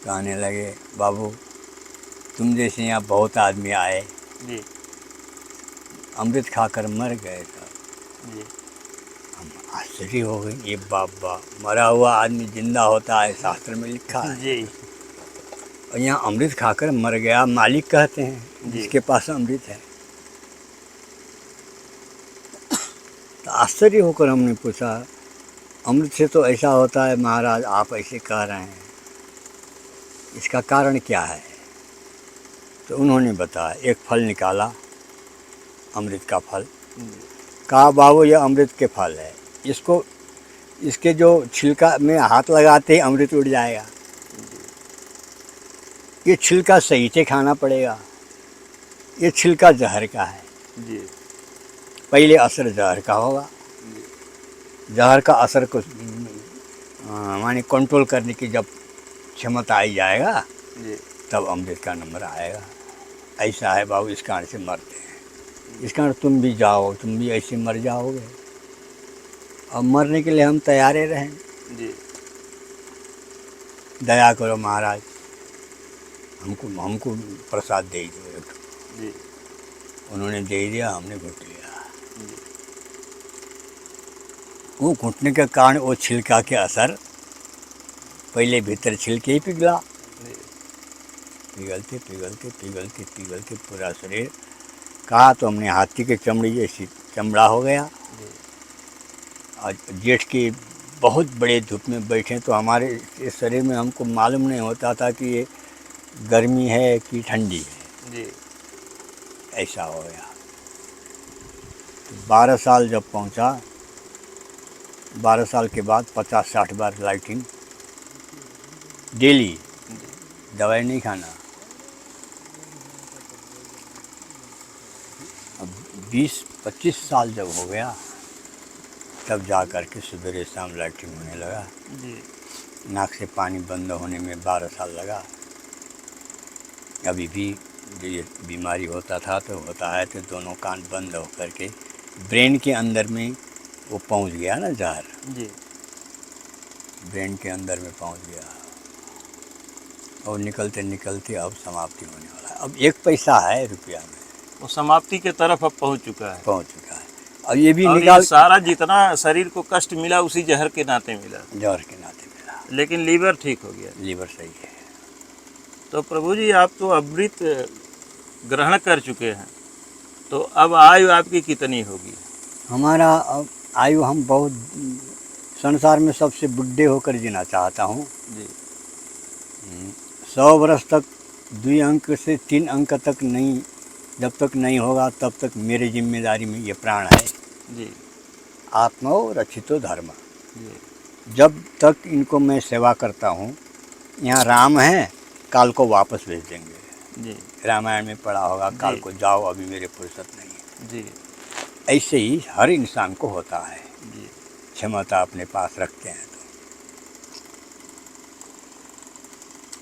कहने लगे बाबू तुम जैसे यहाँ बहुत आदमी आए, जी अमृत खाकर मर गए सब। जी हम आश्चर्य हो गए, ये बाबा मरा हुआ आदमी जिंदा होता है, शास्त्र में लिखा है। जी और यहाँ अमृत खाकर मर गया, मालिक कहते हैं जिसके पास अमृत है। तो आश्चर्य होकर हमने पूछा अमृत से तो ऐसा होता है महाराज, आप ऐसे कह रहे हैं, इसका कारण क्या है? तो उन्होंने बताया, एक फल निकाला अमृत का फल। कहा बाबू ये अमृत के फल है, इसको इसके जो छिलका में हाथ लगाते ही अमृत उड़ जाएगा। ये छिलका सही से खाना पड़ेगा, ये छिलका जहर का है। जी पहले असर जहर का होगा, जहर का असर को माने कंट्रोल करने की जब क्षमता आई जाएगा जी तब अमृत का नंबर आएगा। ऐसा है बाबू, इस कारण से मरते हैं। इस कारण तुम भी जाओ, तुम भी ऐसे मर जाओगे। अब मरने के लिए हम तैयार रहें। जी दया करो महाराज, हमको प्रसाद दे दो। जी उन्होंने दे दिया, हमने घुट लिया। वो घुटने के कारण वो छिलका के असर पहले भीतर छिलके ही पिघला, पिघलते पिघलते पिघलते पिघलते पूरा शरीर। कहा तो हमने हाथी के चमड़ी जैसी चमड़ा हो गया। और जेठ की बहुत बड़े धूप में बैठे तो हमारे इस शरीर में हमको मालूम नहीं होता था कि ये गर्मी है कि ठंडी है। जी ऐसा हो गया। तो 12 साल जब पहुंचा, 12 साल के बाद 50-60 बार लाइटिंग डेली, दवाई नहीं खाना। अब 20-25 साल जब हो गया तब जा कर के सवेरे शाम लाइटिंग होने लगा। जी नाक से पानी बंद होने में 12 साल लगा। अभी भी जो ये बीमारी होता था तो होता है, तो दोनों कान बंद हो करके ब्रेन के अंदर में वो पहुंच गया ना जहर। जी ब्रेन के अंदर में पहुंच गया और निकलते निकलते अब समाप्ति होने वाला है। अब 1 पैसा है रुपया में, वो समाप्ति के तरफ अब पहुंच चुका है। पहुंच चुका है। अब ये भी और निकाल ये सारा जितना शरीर को कष्ट मिला उसी जहर के नाते मिला, जहर के नाते मिला। लेकिन लीवर ठीक हो गया। लीवर सही है। तो प्रभु जी आप तो अमृत ग्रहण कर चुके हैं, तो अब आयु आपकी कितनी होगी? हमारा अब आयु, हम बहुत संसार में सबसे बुढ़े होकर जीना चाहता हूँ। जी 100 वर्ष तक 2 अंक से 3 अंक तक नहीं, जब तक नहीं होगा तब तक मेरी जिम्मेदारी में ये प्राण है। जी आत्मा रक्षितो धर्म। जी जब तक इनको मैं सेवा करता हूँ, यहाँ राम है, काल को वापस भेज देंगे। जी रामायण में पढ़ा होगा, काल जी। को जाओ, अभी मेरे फुर्सत नहीं है। जी ऐसे ही हर इंसान को होता है, जी क्षमता अपने पास रखते हैं तो।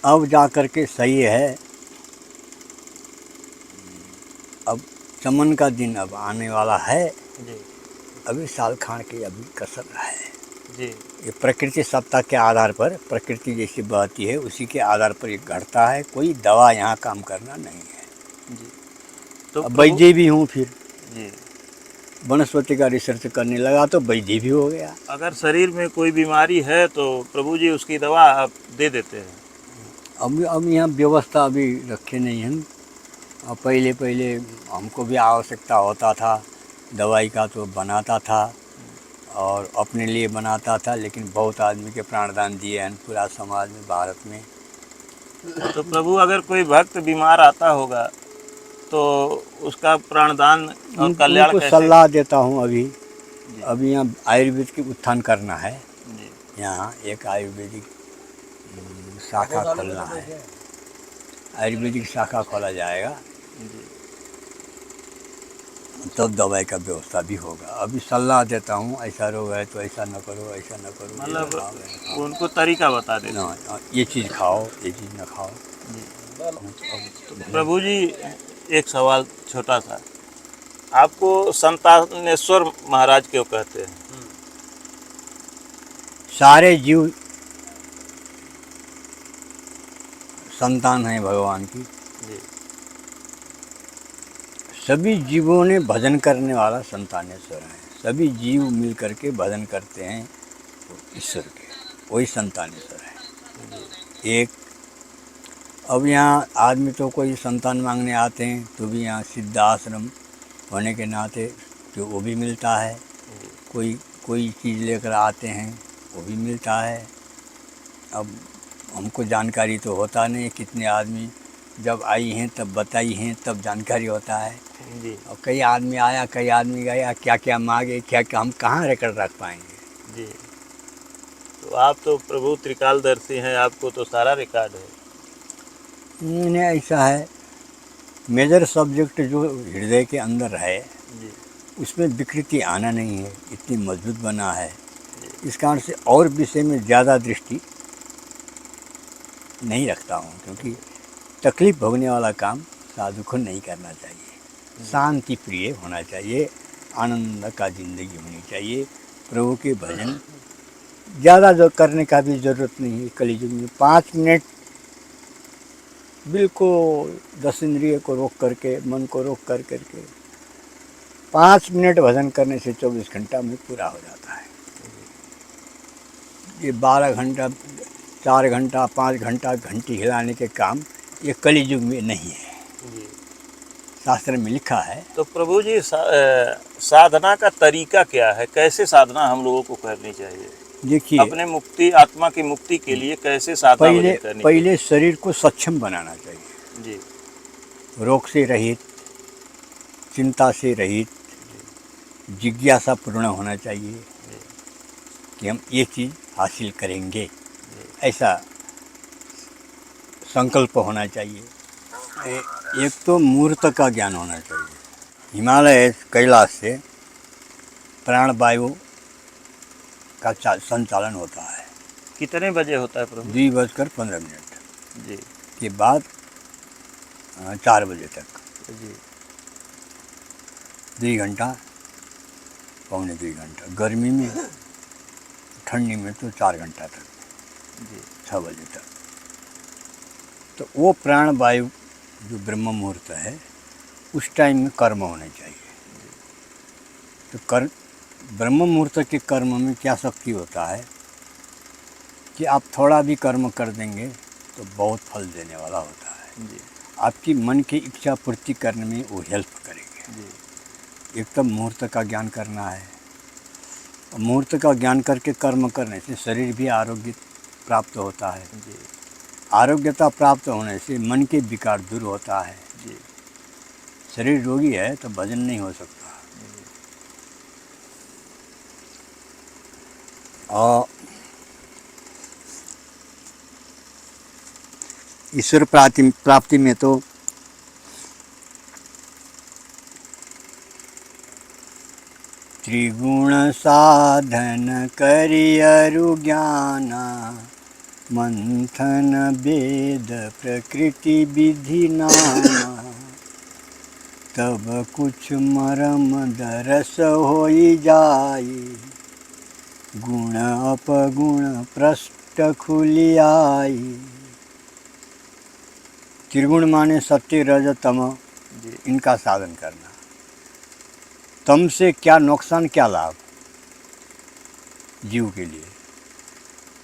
अब जा कर के सही है। अब चमन का दिन अब आने वाला है। जी अभी साल खान की अभी कसर है। जी ये प्रकृति सत्ता के आधार पर, प्रकृति जैसी बहती है उसी के आधार पर ये घटता है। कोई दवा यहाँ काम करना नहीं है। जी। तो अब वैद्य भी हूँ, फिर जी वनस्पति का रिसर्च करने लगा तो वैद्य भी हो गया। अगर शरीर में कोई बीमारी है तो प्रभु जी उसकी दवा आप दे देते हैं। अब यहाँ व्यवस्था अभी रखे नहीं हैं। अब पहले हमको भी आवश्यकता होता था दवाई का, तो बनाता था और अपने लिए बनाता था, लेकिन बहुत आदमी के प्राणदान दिए हैं पूरा समाज में, भारत में। तो प्रभु अगर कोई भक्त बीमार आता होगा तो उसका प्राणदान और कल्याण उनको कैसे? सलाह देता हूँ। अभी जी यहाँ आयुर्वेद की उत्थान करना है। जी यहाँ एक आयुर्वेदिक शाखा खोलना है। आयुर्वेदिक शाखा खोला जाएगा जी तब दवाई का व्यवस्था भी होगा। अभी सलाह देता हूँ, ऐसा रोग है तो ऐसा न करो, ऐसा न करो, ये मतलब न खाओ, ये न खाओ। उनको तरीका बता देते हैं। ना, ये चीज़ खाओ, ये चीज़ न खाओ। प्रभु जी एक सवाल छोटा सा, आपको संतानेश्वर महाराज क्यों कहते हैं? सारे जीव संतान हैं भगवान की। जी सभी जीवों ने भजन करने वाला संतानेश्वर है। सभी जीव मिल करके भजन करते हैं ईश्वर के, वही संतानेश्वर है एक। अब यहाँ आदमी तो कोई संतान मांगने आते हैं तो भी यहाँ सिद्ध आश्रम होने के नाते जो वो भी मिलता है। कोई चीज़ लेकर आते हैं वो भी मिलता है। अब हमको जानकारी तो होता नहीं, कितने आदमी जब आई हैं तब बताई हैं तब जानकारी होता है। जी और कई आदमी आया, कई आदमी गया, क्या क्या मांगे, क्या क्या, हम कहाँ रिकॉर्ड रख पाएंगे। जी। तो आप तो प्रभु त्रिकालदर्शी हैं, आपको तो सारा रिकॉर्ड है। नहीं, ऐसा है, मेजर सब्जेक्ट जो हृदय के अंदर है जी उसमें विकृति आना नहीं है, इतनी मजबूत बना है। इस कारण से और विषय में ज़्यादा दृष्टि नहीं रखता हूँ, क्योंकि तकलीफ भोगने वाला काम साधु को नहीं करना चाहिए। शांति प्रिय होना चाहिए, आनंद का ज़िंदगी होनी चाहिए। प्रभु के भजन ज़्यादा जो करने का भी ज़रूरत नहीं है। कलियुग में 5 मिनट बिल्कुल 10 इंद्रिय को रोक करके, मन को रोक कर करके 5 मिनट भजन करने से 24 घंटा में पूरा हो जाता है। ये 12 घंटा, 4 घंटा, 5 घंटा घंटी हिलाने के काम ये कलियुग में नहीं है। जी। शास्त्र में लिखा है। तो प्रभु जी साधना का तरीका क्या है? कैसे साधना हम लोगों को करनी चाहिए? देखिए, अपने मुक्ति, आत्मा की मुक्ति के लिए कैसे साधना करनी चाहिए? पहले शरीर को सक्षम बनाना चाहिए। जी रोग से रहित, चिंता से रहित, जिज्ञासा पूर्ण होना चाहिए कि हम ये चीज़ हासिल करेंगे, ऐसा संकल्प होना चाहिए। एक तो मूर्त का ज्ञान होना चाहिए। हिमालय कैलाश से प्राणवायु का संचालन होता है। कितने बजे होता है प्रभु? 2:15 जी के बाद 4 बजे तक जी 2 घंटा, पौने 2 घंटा। गर्मी में, ठंडी में तो 4 घंटा तक। 6 बजे तक। तो वो प्राण वायु जो ब्रह्म मुहूर्त है उस टाइम में कर्म होने चाहिए। तो कर्म ब्रह्म मुहूर्त के कर्म में क्या शक्ति होता है कि आप थोड़ा भी कर्म कर देंगे तो बहुत फल देने वाला होता है। आपकी मन की इच्छा पूर्ति करने में वो हेल्प करेंगे। एक तो मुहूर्त का ज्ञान करना है, और मुहूर्त का ज्ञान करके कर्म करने से शरीर भी आरोग्य प्राप्त होता है। आरोग्यता प्राप्त होने से मन के विकार दूर होता है। शरीर रोगी है तो भजन नहीं हो सकता। और ईश्वर प्राप्ति में तो त्रिगुण साधन करियरु ज्ञाना, मंथन वेद प्रकृति विधि नाना, तब कुछ मरम दरस होई जाई, गुण अपगुण प्रष्ट खुली आई। त्रिगुण माने सत्य रज तम, इनका साधन करना। तम से क्या नुकसान क्या लाभ जीव के लिए,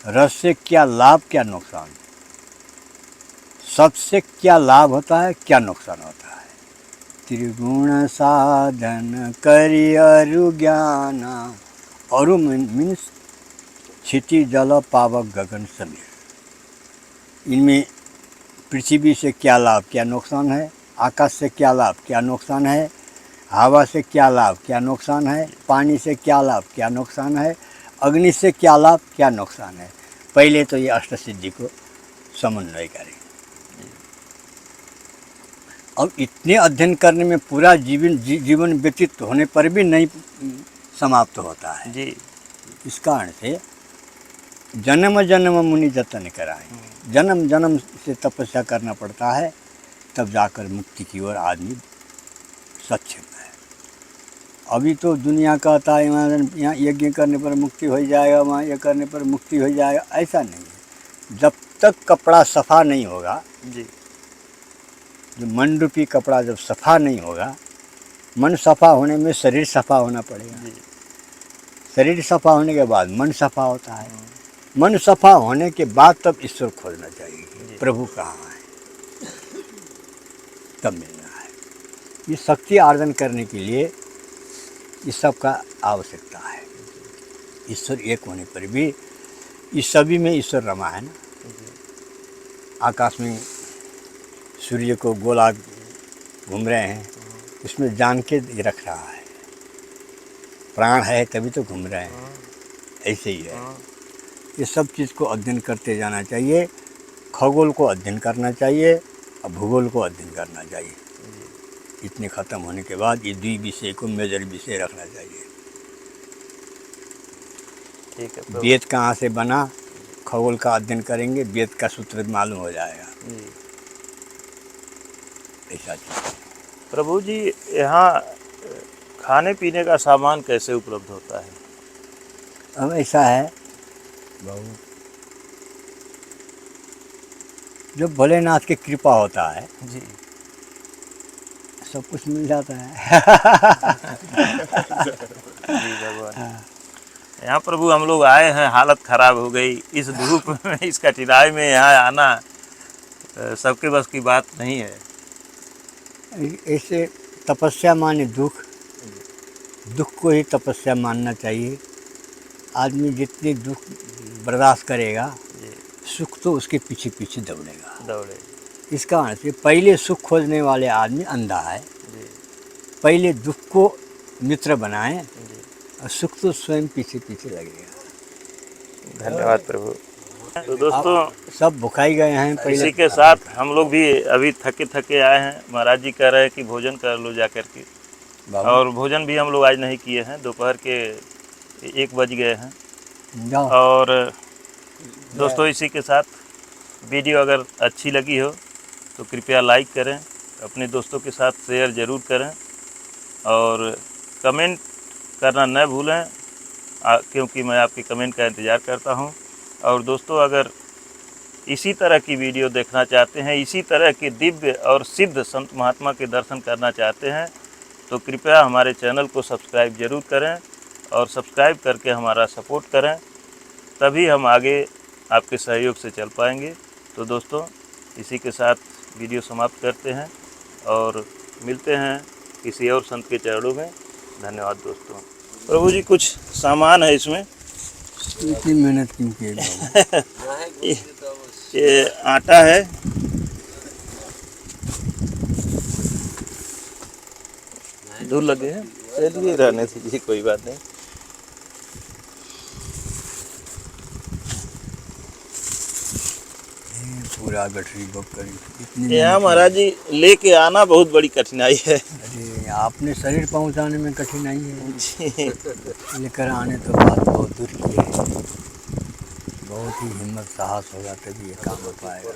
रस से क्या लाभ क्या नुकसान, सत से क्या लाभ होता है क्या नुकसान होता है। त्रिगुण साधन करियरु ज्ञाना, अरु मीन्स क्षिति जल पावक गगन समीर। इनमें पृथ्वी से क्या लाभ क्या नुकसान है, आकाश से क्या लाभ क्या नुकसान है, हवा से क्या लाभ क्या नुकसान है, पानी से क्या लाभ क्या नुकसान है, अग्नि से क्या लाभ क्या नुकसान है। पहले तो ये अष्ट सिद्धि को समन्वय करें। अब इतने अध्ययन करने में पूरा जीवन व्यतीत होने पर भी नहीं समाप्त होता है जी। इस कारण से जन्म जन्म मुनि जतन कराएं। जन्म जन्म से तपस्या करना पड़ता है, तब जाकर मुक्ति की ओर आदमी सक्षम है। अभी तो दुनिया कहता है यहाँ यज्ञ करने पर मुक्ति हो जाएगा, वहाँ ये करने पर मुक्ति हो जाएगा। ऐसा नहीं है। जब तक कपड़ा सफ़ा नहीं होगा जी, जो मन रूपी कपड़ा जब सफ़ा नहीं होगा, मन सफ़ा होने में शरीर सफ़ा होना पड़ेगा जी। शरीर सफ़ा होने के बाद मन सफ़ा होता है। मन सफ़ा होने के बाद तब ईश्वर खोजना चाहिए, प्रभु कहाँ है, तब मिलना है। ये शक्ति आर्जन करने के लिए इस सब का आवश्यकता है। ईश्वर एक होने पर भी इस सभी में ईश्वर रमा है ना। आकाश में सूर्य को गोला घूम रहे हैं, उसमें जान के रख रहा है। प्राण है तभी तो घूम रहे हैं, ऐसे ही है। ये सब चीज़ को अध्ययन करते जाना चाहिए। खगोल को अध्ययन करना चाहिए और भूगोल को अध्ययन करना चाहिए। इतने ख़त्म होने के बाद ये द्वि विषय को मेजर विषय रखना चाहिए। ठीक है। वेद कहाँ से बना, खगोल का अध्ययन करेंगे, वेद का सूत्र मालूम हो जाएगा। ऐसा चीज़। प्रभु जी, यहाँ खाने पीने का सामान कैसे उपलब्ध होता है? अब ऐसा है बाबू, जो भोलेनाथ की कृपा होता है जी, सब कुछ मिल जाता है। जी भगवान। यहाँ प्रभु हम लोग आए हैं, हालत ख़राब हो गई इस धूप में, इस कठिनाई में यहाँ आना सबके बस की बात नहीं है। ऐसे तपस्या माने दुख, दुख को ही तपस्या मानना चाहिए। आदमी जितनी दुख बर्दाश्त करेगा, सुख तो उसके पीछे पीछे दौड़ेगा। इस कारण से पहले सुख खोजने वाले आदमी अंधा है। पहले दुख को मित्र बनाएं और सुख तो स्वयं पीछे पीछे लगेगा। धन्यवाद प्रभु। तो दोस्तों, सब भुखाई गए हैं। इसी के साथ हम लोग भी अभी थके थके आए हैं। महाराज जी कह रहे हैं कि भोजन कर लो जा कर के, और भोजन भी हम लोग आज नहीं किए हैं। दोपहर के 1 बज गए हैं। और दोस्तों, इसी के साथ वीडियो अगर अच्छी लगी हो तो कृपया लाइक करें, अपने दोस्तों के साथ शेयर ज़रूर करें और कमेंट करना न भूलें, क्योंकि मैं आपके कमेंट का इंतज़ार करता हूं। और दोस्तों, अगर इसी तरह की वीडियो देखना चाहते हैं, इसी तरह के दिव्य और सिद्ध संत महात्मा के दर्शन करना चाहते हैं, तो कृपया हमारे चैनल को सब्सक्राइब ज़रूर करें और सब्सक्राइब करके हमारा सपोर्ट करें, तभी हम आगे आपके सहयोग से चल पाएंगे। तो दोस्तों, इसी के साथ वीडियो समाप्त करते हैं और मिलते हैं किसी और संत के चरणों में। धन्यवाद दोस्तों। प्रभु जी, कुछ सामान है इसमें। इतनी मेहनत क्यों की बाबू? ये आटा है, धूल लगे हैं, चलिए रहने दीजिए, कोई बात नहीं। पूरा गठरी बुक करी इतनी यहाँ महाराज जी लेके आना बहुत बड़ी कठिनाई है। अरे आपने शरीर पहुंचाने में कठिनाई है, जी, लेकर आने तो बात बहुत दूर की है। बहुत ही हिम्मत साहस होगा तभी ये काम हो पाएगा।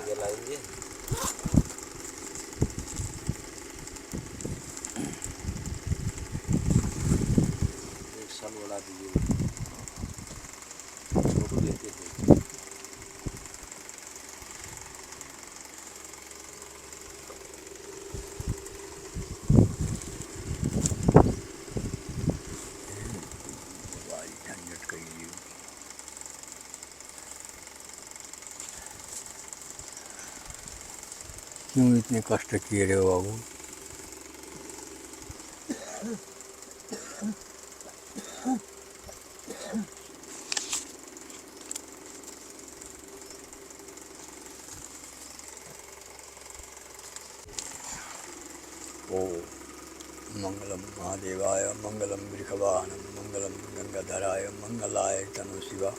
झंझट करिए, क्यों इतने कष्ट किए रहे हो बाबू? मंगलम महादेवाय, मंगलम वृषभानम, मंगलम गंगाधराय, मंगलाय तनु शिवा।